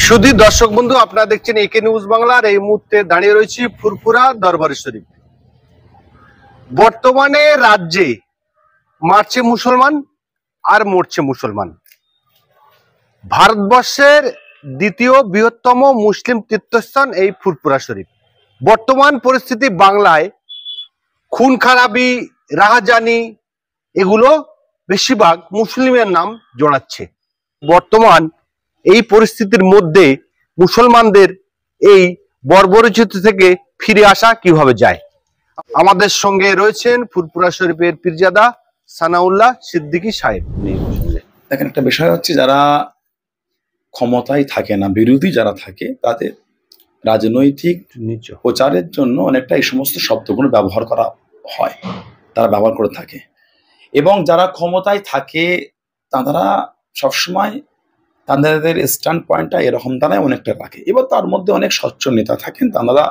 শুধু দর্শক বন্ধু, আপনারা দেখছেন একে নিউজ বাংলার। এই মুহূর্তে দাঁড়িয়ে রয়েছি ফুরফুরা দরবার শরীফ। বর্তমানে রাজ্যে মারছে মুসলমান আর মরছে মুসলমান। ভারতবর্ষের দ্বিতীয় বৃহত্তম মুসলিম তীর্থস্থান এই ফুরফুরা শরীফ। বর্তমান পরিস্থিতি বাংলায় খুন খারাপি, রাহাজানি এগুলো বেশিরভাগ মুসলিমের নাম জড়াচ্ছে। বর্তমান এই পরিস্থিতির মধ্যে মুসলমানদের এই বর্বরচিত থেকে ফিরে আসা কিভাবে যায়? আমাদের সঙ্গে রয়েছেন ফুরফুরা শরীফের পীরজাদা সানাউল্লাহ সিদ্দিকী সাহেব। দেখেন, একটা বিষয় হচ্ছে, যারা ক্ষমতায় থাকে না, বিরোধী যারা থাকে, তাদের রাজনৈতিক প্রচারের জন্য অনেকটা এই সমস্ত শব্দগুলো ব্যবহার করা হয়, তারা ব্যবহার করে থাকে। এবং যারা ক্ষমতায় থাকে তারা সবসময় তাদের স্ট্যান্ড পয়েন্টটা এরকম দ্বারাই অনেকটা রাখে। এবার তার মধ্যে অনেক স্বচ্ছ নেতা থাকেন, তারা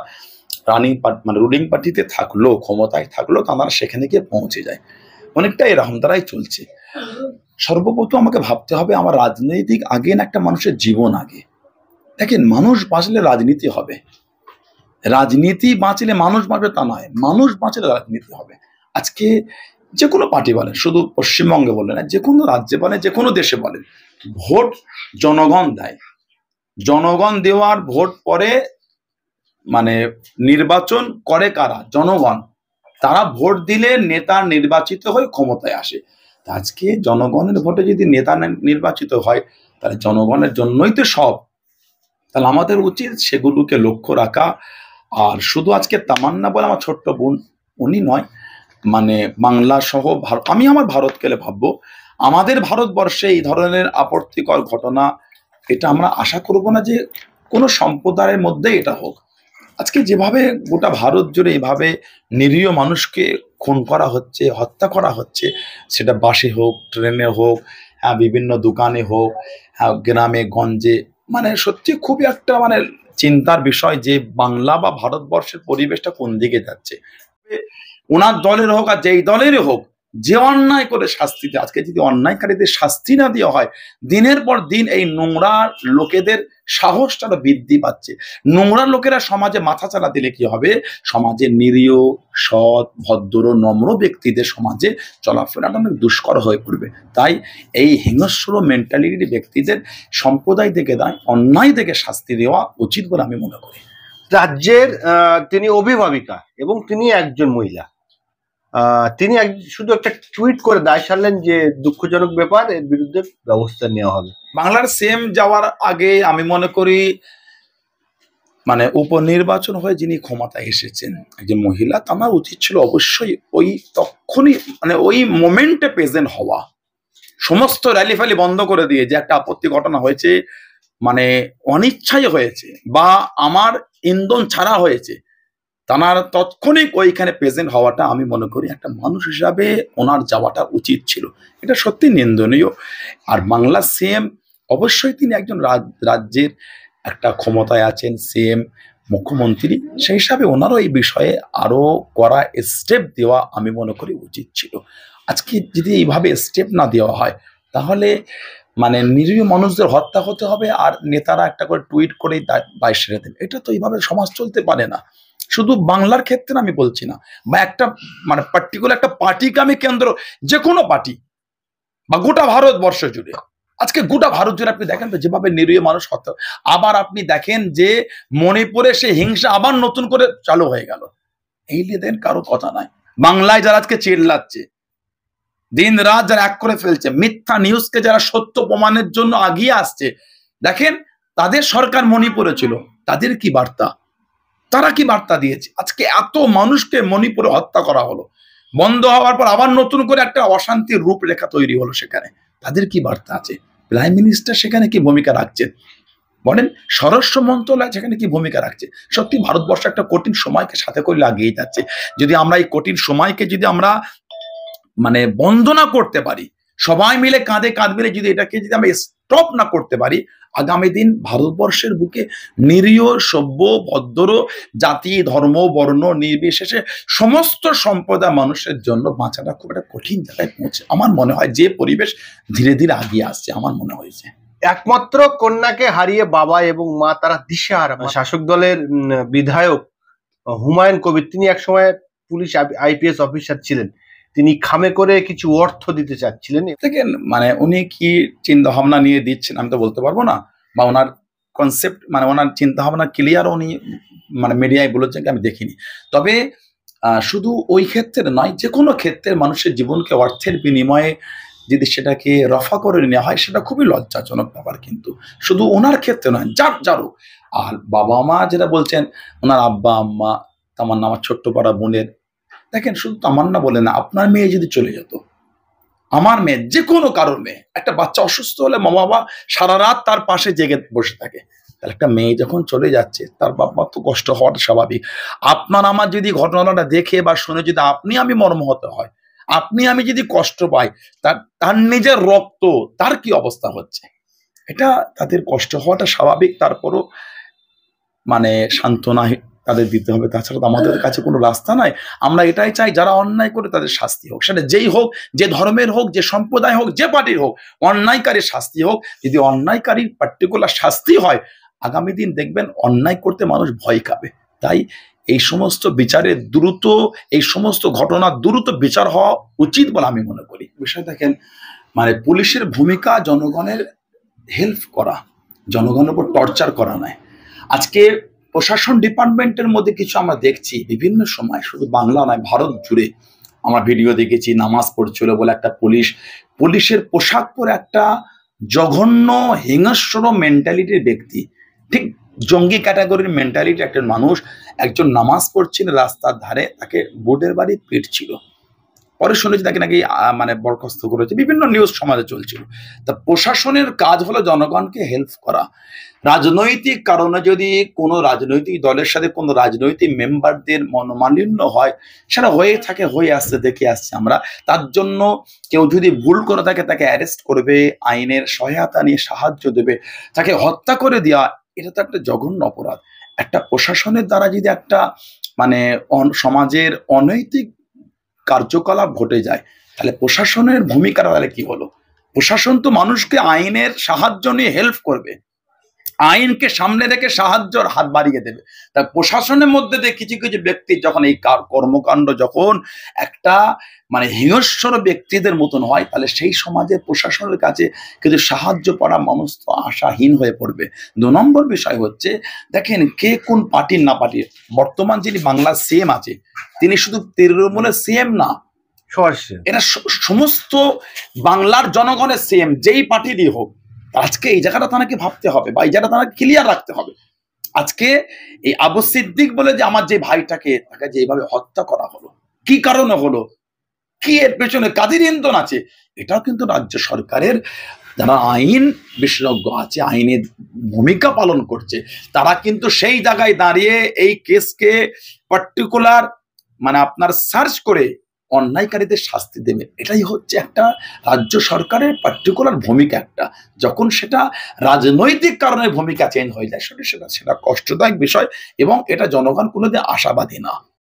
রুলিং পার্টিতে থাকলো, ক্ষমতায় থাকলো, তারা সেখানে গিয়ে পৌঁছে যায়। অনেকটা এরকম দ্বারাই চলছে। সর্বপ্রথম আমাকে ভাবতে হবে, আমার রাজনৈতিক আগে না একটা মানুষের জীবন আগে। দেখেন, মানুষ বাঁচলে রাজনীতি হবে, রাজনীতি বাঁচলে মানুষ বাঁচবে তা নয়, মানুষ বাঁচলে রাজনীতি হবে। আজকে যে কোনো পার্টি বলেন, শুধু পশ্চিমবঙ্গে বলেন না, যে কোনো রাজ্যে বলেন, যে কোনো দেশে বলেন, ভোট জনগণ দেয়। জনগণ দেওয়ার ভোট পরে মানে নির্বাচন করে কারা? জনগণ। তারা ভোট দিলে নেতা নির্বাচিত হয়ে ক্ষমতায় আসে। আজকে জনগণের ভোটে যদি নেতা নির্বাচিত হয়, তাহলে জনগণের জন্যই তো সব। তাহলে আমাদের উচিত সেগুলোকে লক্ষ্য রাখা। আর শুধু আজকে তামান্না বলে আমার ছোট্ট বোন উনি নয়, মানে বাংলা সহ আমি আমার ভারতকে ভাববো। আমাদের ভারতবর্ষে এই ধরনের আপত্তিকর ঘটনা এটা আমরা আশা করব না যে কোনো সম্প্রদায়ের মধ্যে এটা হোক। আজকে যেভাবে গোটা ভারত জুড়ে এইভাবে নিরীহ মানুষকে খুন করা হচ্ছে, হত্যা করা হচ্ছে, সেটা বাসে হোক, ট্রেনে হোক, বিভিন্ন দোকানে হোক, গ্রামে গঞ্জে, মানে সত্যি খুবই একটা মানে চিন্তার বিষয় যে বাংলা বা ভারতবর্ষের পরিবেশটা কোন দিকে যাচ্ছে। ওনার দলের হোক আর যেই দলেরই হোক, যে অন্যায় করে শাস্তি দেয়, আজকে যদি অন্যায়কারীদের শাস্তি না দেওয়া হয়, দিনের পর দিন এই নোংরা লোকেদের সাহসটা বৃদ্ধি পাচ্ছে। নোংরা লোকেরা সমাজে মাথা চালা দিলে কি হবে? সমাজে নিরীহ, সৎ, ভদ্র, নম্র ব্যক্তিদের সমাজে চলাফেরাটা অনেক দুষ্কর হয়ে পড়বে। তাই এই হিংস্র মেন্টালিটির ব্যক্তিদের সম্প্রদায় থেকে দেয় অন্যায় থেকে শাস্তি দেওয়া উচিত বলে আমি মনে করি। রাজ্যের তিনি অভিভাবিকা এবং তিনি একজন মহিলা। তিনি শুধু একটা টুইট করে দায় সারলেন যে দুঃখজনক ব্যাপার, এর বিরুদ্ধে ব্যবস্থা নেওয়া হবে। বাংলার সিএম যাওয়ার আগে আমি মনে করি মানে উপনির্বাচন হয়ে যিনি ক্ষমতায় এসেছেন একজন মহিলা, তার উচিত ছিল অবশ্যই ওই তখনই মানে ওই মোমেন্টে প্রেজেন্ট হওয়া। সমস্ত র্যালি ফ্যালি বন্ধ করে দিয়ে যে একটা আপত্তি ঘটনা হয়েছে, মানে অনিচ্ছাই হয়েছে বা আমার ইন্ধন ছাড়া হয়েছে, তার তৎক্ষণিক ওইখানে প্রেজেন্ট হওয়াটা আমি মনে করি একটা মানুষ হিসাবে ওনার যাওয়াটা উচিত ছিল। এটা সত্যি নিন্দনীয়। আর বাংলা সিএম অবশ্যই তিনি একজন রাজ্যের একটা ক্ষমতায় আছেন, সিএম, মুখ্যমন্ত্রী, সেই হিসাবে ওনারও এই বিষয়ে আরো কড়া স্টেপ দেওয়া আমি মনে করি উচিত ছিল। আজকে যদি এইভাবে স্টেপ না দেওয়া হয়, তাহলে মানে নিরীহ মানুষদের হত্যা হতে হবে আর নেতারা একটা করে টুইট করেই দায় সেরে দেন। এটা তো এইভাবে সমাজ চলতে পারে না। শুধু বাংলার ক্ষেত্রে আমি বলছি না, বা একটা মানে পার্টিকুলার একটা পার্টিকে আমি কেন্দ্র, যে কোনো পার্টি বা গোটা ভারতবর্ষ জুড়ে, আজকে গোটা ভারত জুড়ে আপনি দেখেন তো যেভাবে নিরীহ মানুষ হত্যা। আবার আপনি দেখেন যে মণিপুরে সে হিংসা আবার নতুন করে চালু হয়ে গেল। এই নিয়ে দেখেন কারো কথা নাই। বাংলায় যারা আজকে চিল্লাচ্ছে, দিন রাত যারা এক করে ফেলছে, মিথ্যা নিউজকে যারা সত্য প্রমাণের জন্য আগিয়ে আসছে, দেখেন তাদের সরকার মণিপুরে ছিল, তাদের কি বার্তা, তারা কি বার্তা দিয়েছে? আজকে এত মানুষকে মণিপুরে হত্যা করা হলো, বন্ধ হওয়ার পর আবার নতুন করে একটা অশান্তির রূপরেখা তৈরি হলো, সেখানে তাদের কি বার্তা আছে? প্রাইম মিনিস্টার সেখানে কি ভূমিকা রাখছেন বলেন? স্বরাষ্ট্র মন্ত্রণালয় সেখানে কি ভূমিকা রাখছে? সত্যি ভারতবর্ষ একটা কঠিন সময়কে সাথে করে লাগিয়ে যাচ্ছে। যদি আমরা এই কঠিন সময়কে যদি আমরা মানে বন্ধ না করতে পারি, সবাই মিলে কাঁধে কাঁধ মিলে যদি এটাকে যদি আমরা স্টপ না করতে পারি, আগামী দিন ভারতবর্ষের বুকে নিরীহ, সভ্য, ভদ্র, জাতি, ধর্ম, বর্ণ নির্বিশেষে সমস্ত সম্প্রদায় মানুষের জন্য বাঁচাটা খুব একটা কঠিন জায়গায় পৌঁছে আমার মনে হয়। যে পরিবেশ ধীরে ধীরে আগিয়ে আসছে আমার মনে হয়েছে। একমাত্র কন্যাকে হারিয়ে বাবা এবং মা তারা দিশেহারা। শাসক দলের বিধায়ক হুমায়ুন কবির, তিনি একসময় পুলিশ আইপিএস অফিসার ছিলেন, তিনি খামে করে কিছু অর্থ দিতে চাচ্ছিলেন। দেখেন মানে উনি কি চিন্তা ভাবনা নিয়ে দিচ্ছেন আমি তো বলতে পারবো না, বা ওনার কনসেপ্ট মানে ওনার চিন্তা ভাবনা ক্লিয়ার উনি মানে মিডিয়ায় বলেছেন আমি দেখিনি। তবে শুধু ওই ক্ষেত্রে নয়, যে কোনো ক্ষেত্রে মানুষের জীবনকে অর্থের বিনিময়ে যদি সেটাকে রফা করে নেওয়া হয় সেটা খুবই লজ্জাজনক ব্যাপার। কিন্তু শুধু ওনার ক্ষেত্রে নয়, যারও। আর বাবা মা যেটা বলছেন, ওনার আব্বা আম্মা, তামান্না আমার ছোট্ট পাড়া বোনের, দেখেন শুধু তামান্না বলে না, আপনার মেয়ে যদি চলে যেত, আমার মেয়ে, যে কোনো কারোর মেয়ে, একটা বাচ্চা অসুস্থ হলে মা বাবা সারা রাত তার পাশে জেগে বসে থাকে, তাহলে একটা মেয়ে যখন চলে যাচ্ছে তার বাবা তো কষ্ট হওয়াটা স্বাভাবিক। আপনার আমার যদি ঘটনাটা দেখে বা শুনে যদি আপনি আমি মর্মাহত হয়, আপনি আমি যদি কষ্ট পাই, তার নিজের রক্ত, তার কি অবস্থা হচ্ছে, এটা তাদের কষ্ট হওয়াটা স্বাভাবিক। তারপরও মানে সান্ত্বনা তাদের দিতে হবে, তাছাড়া তো আমাদের কাছে কোনো রাস্তা নাই। আমরা এটাই চাই যারা অন্যায় করে তাদের শাস্তি হোক, সেটা যেই হোক, যে ধর্মের হোক, যে সম্প্রদায় হোক, যে পার্টির হোক, অন্যায়কারীর শাস্তি হোক। যদি অন্যায়কারীর পার্টিকুলার শাস্তি হয়, আগামী দিন দেখবেন অন্যায় করতে মানুষ ভয় পাবে। তাই এই সমস্ত বিচারের দ্রুত, এই সমস্ত ঘটনার দ্রুত বিচার হওয়া উচিত বলে আমি মনে করি। বিষয় দেখেন মানে পুলিশের ভূমিকা জনগণের হেল্প করা, জনগণের উপর টর্চার করা নয়। আজকে প্রশাসন ডিপার্টমেন্টের মধ্যে কিছু আমরা দেখছি বিভিন্ন সময়, শুধু বাংলা নয় ভারত জুড়ে আমরা ভিডিও দেখেছি, নামাজ পড়ছিল বলে একটা পুলিশের পোশাক পরে একটা জঘন্য হিংস্র মেন্টালিটির ব্যক্তি, ঠিক জঙ্গি ক্যাটাগরির মেন্টালিটি একটা মানুষ, একজন নামাজ পড়ছিল রাস্তার ধারে, তাকে বোর্ডের বাড়ি পিটছিল। পরে শুনেছি তাকে নাকি মানে বরখাস্ত করেছে, বিভিন্ন নিউজ সমাজে চলছিল। তা প্রশাসনের কাজ হলো জনগণকে হেল্প করা। রাজনৈতিক কারণে যদি কোনো রাজনৈতিক দলের সাথে কোনো রাজনৈতিক মেম্বারদের মনোমালিন্য হয়, সেটা হয়ে আসছে, দেখে আসছে আমরা। তার জন্য কেউ যদি ভুল করে থাকে তাকে অ্যারেস্ট করবে, আইনের সহায়তা নিয়ে সাহায্য দেবে, তাকে হত্যা করে দেওয়া, এটা তো একটা জঘন্য অপরাধ। একটা প্রশাসনের দ্বারা যদি একটা মানে সমাজের অনৈতিক কার্যকলাপ ঘটে যায়, তাহলে প্রশাসনের ভূমিকাটা তাহলে কি হলো? প্রশাসন তো মানুষকে আইনের সাহায্য নিয়ে হেল্প করবে, আইনকে সামনে রেখে সাহায্যর হাত বাড়িয়ে দেবে। তা প্রশাসনের মধ্যে দিয়ে কিছু কিছু ব্যক্তি যখন এই কর্মকাণ্ড যখন একটা মানে হিংস্র ব্যক্তিদের মতন হয়, তাহলে সেই সমাজে প্রশাসনের কাছে কিছু সাহায্য পাওয়া মানুষ তো আশাহীন হয়ে পড়বে। 2 নম্বর বিষয় হচ্ছে, দেখেন কে কোন পার্টির না পার্টির, বর্তমান যিনি বাংলার সিএম আছে তিনি শুধু তৃণমূলের সিএম না, এটা সমস্ত বাংলার জনগণের সিএম, যেই পার্টিরই হোক। আজকে এই জায়গাটা তাকে ভাবতে হবে বা এই জায়গাটা তাকে ক্লিয়ার রাখতে হবে। আজকে এই আবু সিদ্দিক বলে যে আমার যে ভাইটাকে, তাকে যে এইভাবে হত্যা করা হলো, কি কারণে হলো, কি এর পেছনে কাদের ইন্ধন আছে, এটাও কিন্তু রাজ্য সরকারের যারা আইন বিশেষজ্ঞ আছে, আইনের ভূমিকা পালন করছে, তারা কিন্তু সেই জায়গায় দাঁড়িয়ে এই কেসকে পার্টিকুলার মানে আপনার সার্চ করে অন্যায়কারীদের শাস্তি দেবে। এটাই হচ্ছে একটা রাজ্য সরকারের পার্টিকুলার ভূমিকা। একটা যখন সেটা রাজনৈতিক কারণে ভূমিকা চেঞ্জ হয়ে যায়, সেটা কষ্টদায়ক বিষয়, এবং এটা জনগণ কোনোদিন আশাবাদী না।